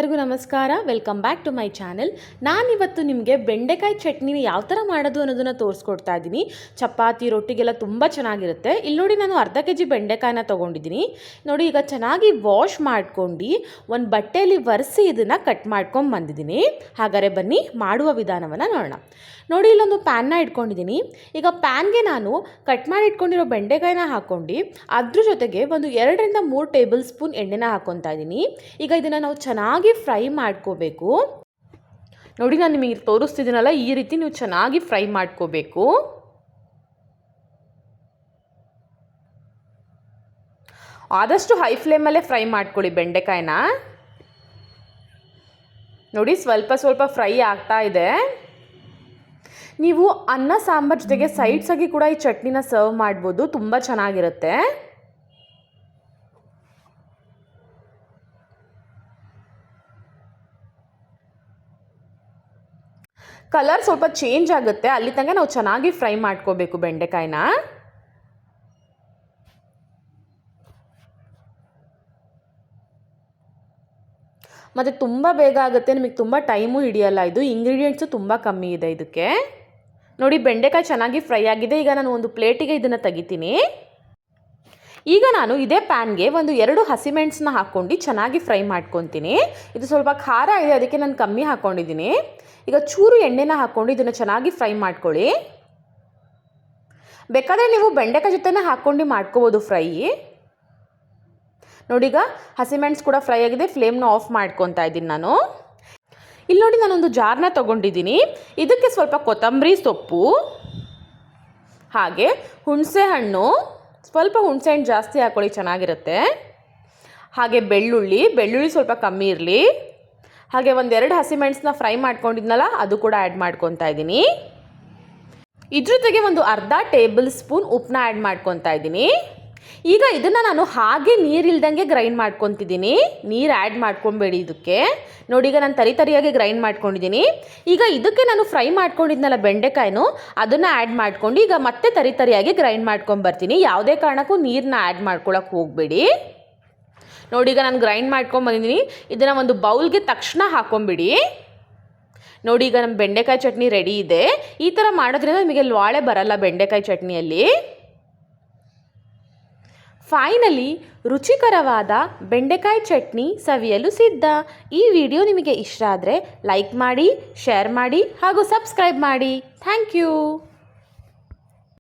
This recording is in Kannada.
ಎಲ್ಲರಿಗೂ ನಮಸ್ಕಾರ. Welcome back to my channel. ನಾನಿವತ್ತು ನಿಮಗೆ ಬೆಂಡೆಕಾಯಿ ಚಟ್ನಿನ ಯಾವ ಥರ ಮಾಡೋದು ಅನ್ನೋದನ್ನು ತೋರಿಸ್ಕೊಡ್ತಾ ಇದ್ದೀನಿ. ಚಪಾತಿ ರೊಟ್ಟಿಗೆಲ್ಲ ತುಂಬ ಚೆನ್ನಾಗಿರುತ್ತೆ. ಇಲ್ಲಿ ನೋಡಿ, ನಾನು ಅರ್ಧ kg ಬೆಂಡೆಕಾಯಿನ ತೊಗೊಂಡಿದ್ದೀನಿ. ನೋಡಿ, ಈಗ ಚೆನ್ನಾಗಿ ವಾಶ್ ಮಾಡ್ಕೊಂಡು ಒಂದು ಬಟ್ಟೆಯಲ್ಲಿ ಒರೆಸಿ ಇದನ್ನು ಕಟ್ ಮಾಡ್ಕೊಂಡು ಬಂದಿದ್ದೀನಿ. ಹಾಗಾದರೆ ಬನ್ನಿ ಮಾಡುವ ವಿಧಾನವನ್ನು ನೋಡೋಣ. ನೋಡಿ, ಇಲ್ಲೊಂದು ಪ್ಯಾನ್ನ ಇಟ್ಕೊಂಡಿದ್ದೀನಿ. ಈಗ ಪ್ಯಾನ್ಗೆ ನಾನು ಕಟ್ ಮಾಡಿ ಇಟ್ಕೊಂಡಿರೋ ಬೆಂಡೆಕಾಯಿನ ಹಾಕ್ಕೊಂಡು ಅದ್ರ ಜೊತೆಗೆ ಒಂದು 2 ರಿಂದ 3 ಟೇಬಲ್ ಸ್ಪೂನ್ ಎಣ್ಣೆನ ಹಾಕ್ಕೊತಾ ಇದ್ದೀನಿ. ಈಗ ಇದನ್ನು ನಾವು ಚೆನ್ನಾಗಿ ಫ್ರೈ ಮಾಡ್ಕೋಬೇಕು. ನೋಡಿ, ನಾನು ನಿಮಗೆ ತೋರಿಸ್ತಿದ್ದೀನಲ್ಲ, ಈ ರೀತಿ ನೀವು ಚೆನ್ನಾಗಿ ಫ್ರೈ ಮಾಡ್ಕೋಬೇಕು. ಆದಷ್ಟು ಹೈ ಫ್ಲೇಮಲ್ಲೇ ಫ್ರೈ ಮಾಡ್ಕೊಳ್ಳಿ ಬೆಂಡೆಕಾಯಿನ. ನೋಡಿ, ಸ್ವಲ್ಪ ಸ್ವಲ್ಪ ಫ್ರೈ ಆಗ್ತಾ ಇದೆ. ನೀವು ಅನ್ನ ಸಾಂಬಾರ್ ಜೊತೆಗೆ ಸೈಡ್ಸ್ ಆಗಿ ಕೂಡ ಈ ಚಟ್ನಿನ ಸರ್ವ್ ಮಾಡ್ಬೋದು, ತುಂಬ ಚೆನ್ನಾಗಿರುತ್ತೆ. ಕಲರ್ ಸ್ವಲ್ಪ ಚೇಂಜ್ ಆಗುತ್ತೆ, ಅಲ್ಲಿ ತನಕ ನಾವು ಚೆನ್ನಾಗಿ ಫ್ರೈ ಮಾಡ್ಕೋಬೇಕು ಬೆಂಡೆಕಾಯಿನ. ಮತ್ತು ತುಂಬ ಬೇಗ ಆಗುತ್ತೆ, ನಿಮಗೆ ತುಂಬ ಟೈಮು ಹಿಡಿಯಲ್ಲ. ಇದು ಇಂಗ್ರೀಡಿಯೆಂಟ್ಸು ತುಂಬ ಕಮ್ಮಿ ಇದೆ ಇದಕ್ಕೆ. ನೋಡಿ, ಬೆಂಡೆಕಾಯಿ ಚೆನ್ನಾಗಿ ಫ್ರೈ ಆಗಿದೆ. ಈಗ ನಾನು ಒಂದು ಪ್ಲೇಟಿಗೆ ಇದನ್ನು ತೆಗಿತೀನಿ. ಈಗ ನಾನು ಇದೇ ಪ್ಯಾನ್ಗೆ ಒಂದು 2 ಹಸಿಮೆಣಸನ್ನ ಹಾಕ್ಕೊಂಡು ಚೆನ್ನಾಗಿ ಫ್ರೈ ಮಾಡ್ಕೊತೀನಿ. ಇದು ಸ್ವಲ್ಪ ಖಾರ ಇದೆ, ಅದಕ್ಕೆ ನಾನು ಕಮ್ಮಿ ಹಾಕ್ಕೊಂಡಿದ್ದೀನಿ. ಈಗ ಚೂರು ಎಣ್ಣೆನ ಹಾಕ್ಕೊಂಡು ಇದನ್ನು ಚೆನ್ನಾಗಿ ಫ್ರೈ ಮಾಡ್ಕೊಳ್ಳಿ. ಬೇಕಾದರೆ ನೀವು ಬೆಂಡೆಕಾಯಿ ಜೊತೆನೇ ಹಾಕ್ಕೊಂಡು ಮಾಡ್ಕೋಬೋದು ಫ್ರೈ. ನೋಡಿ, ಈಗ ಹಸಿಮೆಣಸು ಕೂಡ ಫ್ರೈ ಆಗಿದೆ. ಫ್ಲೇಮ್ನ ಆಫ್ ಮಾಡ್ಕೊತಾ ಇದ್ದೀನಿ ನಾನು. ಇಲ್ಲಿ ನೋಡಿ, ನಾನೊಂದು ಜಾರ್ನ ತೊಗೊಂಡಿದ್ದೀನಿ. ಇದಕ್ಕೆ ಸ್ವಲ್ಪ ಕೊತ್ತಂಬರಿ ಸೊಪ್ಪು, ಹಾಗೆ ಹುಣಸೆ ಹಣ್ಣು, ಸ್ವಲ್ಪ ಹುಣಸೆ ಹಣ್ಣು ಜಾಸ್ತಿ ಹಾಕ್ಕೊಳ್ಳಿ, ಚೆನ್ನಾಗಿರುತ್ತೆ. ಹಾಗೆ ಬೆಳ್ಳುಳ್ಳಿ ಸ್ವಲ್ಪ ಕಮ್ಮಿ ಇರಲಿ. ಹಾಗೆ 1-2 ಹಸಿಮೆಣಸನ್ನ ಫ್ರೈ ಮಾಡ್ಕೊಂಡಿದ್ನಲ್ಲ, ಅದು ಕೂಡ ಆ್ಯಡ್ ಮಾಡ್ಕೊತಾ ಇದ್ದೀನಿ. ಇದ್ರ ಜೊತೆಗೆ ಒಂದು ಅರ್ಧ ಟೇಬಲ್ ಸ್ಪೂನ್ ಉಪ್ಪನ್ನ ಆ್ಯಡ್ ಮಾಡ್ಕೊತಾ ಇದ್ದೀನಿ. ಈಗ ಇದನ್ನು ನಾನು ಹಾಗೆ ನೀರಿಲ್ದಂಗೆ ಗ್ರೈಂಡ್ ಮಾಡ್ಕೊತಿದ್ದೀನಿ. ನೀರು ಆ್ಯಡ್ ಮಾಡ್ಕೊಬೇಡಿ ಇದಕ್ಕೆ. ನೋಡಿ, ಈಗ ನಾನು ತರಿಯಾಗಿ ಗ್ರೈಂಡ್ ಮಾಡ್ಕೊಂಡಿದ್ದೀನಿ. ಈಗ ಇದಕ್ಕೆ ನಾನು ಫ್ರೈ ಮಾಡ್ಕೊಂಡಿದ್ನಲ್ಲ ಬೆಂಡೆಕಾಯಿನೂ, ಅದನ್ನು ಆ್ಯಡ್ ಮಾಡ್ಕೊಂಡು ಈಗ ಮತ್ತೆ ತರಿಯಾಗಿ ಗ್ರೈಂಡ್ ಮಾಡ್ಕೊಂಬರ್ತೀನಿ. ಯಾವುದೇ ಕಾರಣಕ್ಕೂ ನೀರನ್ನ ಆ್ಯಡ್ ಮಾಡ್ಕೊಳಕ್ಕೆ ಹೋಗಬೇಡಿ. ನೋಡಿ, ಈಗ ನಾನು ಗ್ರೈಂಡ್ ಮಾಡ್ಕೊಂಬಂದಿದ್ದೀನಿ. ಇದನ್ನು ಒಂದು ಬೌಲ್ಗೆ ತಕ್ಷಣ ಹಾಕ್ಕೊಂಬಿಡಿ. ನೋಡಿ, ಈಗ ನಮ್ಮ ಬೆಂಡೆಕಾಯಿ ಚಟ್ನಿ ರೆಡಿ ಇದೆ. ಈ ಥರ ಮಾಡೋದ್ರಿಂದ ನಿಮಗೆ ಲೋಳೆ ಬರಲ್ಲ ಬೆಂಡೆಕಾಯಿ ಚಟ್ನಿಯಲ್ಲಿ. ಫೈನಲಿ ರುಚಿಕರವಾದ ಬೆಂಡೆಕಾಯಿ ಚಟ್ನಿ ಸವಿಯಲು ಸಿದ್ಧ. ಈ ವಿಡಿಯೋ ನಿಮಗೆ ಇಷ್ಟ ಆದರೆ ಲೈಕ್ ಮಾಡಿ, ಶೇರ್ ಮಾಡಿ ಹಾಗೂ ಸಬ್ಸ್ಕ್ರೈಬ್ ಮಾಡಿ. Thank you.